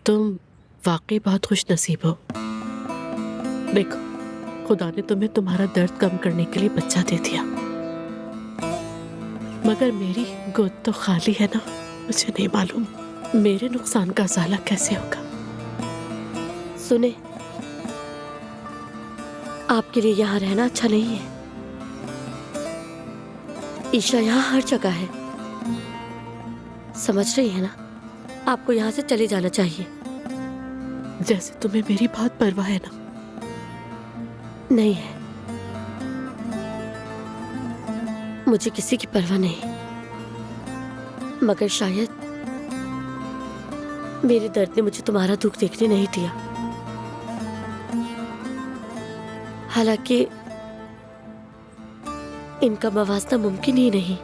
तुम वाकई बहुत खुश नसीब हो। देखो, खुदा ने तुम्हें तुम्हारा दर्द कम करने के लिए बच्चा दे दिया, मगर मेरी गोद तो खाली है ना। मुझे नहीं मालूम मेरे नुकसान का साला कैसे होगा। सुने, आपके लिए यहाँ रहना अच्छा नहीं है। ईशा यहाँ हर जगह है, समझ रही है ना? आपको यहाँ से चले जाना चाहिए। जैसे तुम्हें मेरी बहुत परवाह है ना। नहीं है, मुझे किसी की परवाह नहीं, मगर शायद मेरे दर्द ने मुझे तुम्हारा दुख देखने नहीं दिया। हालांकि इनका मवाजना मुमकिन ही नहीं।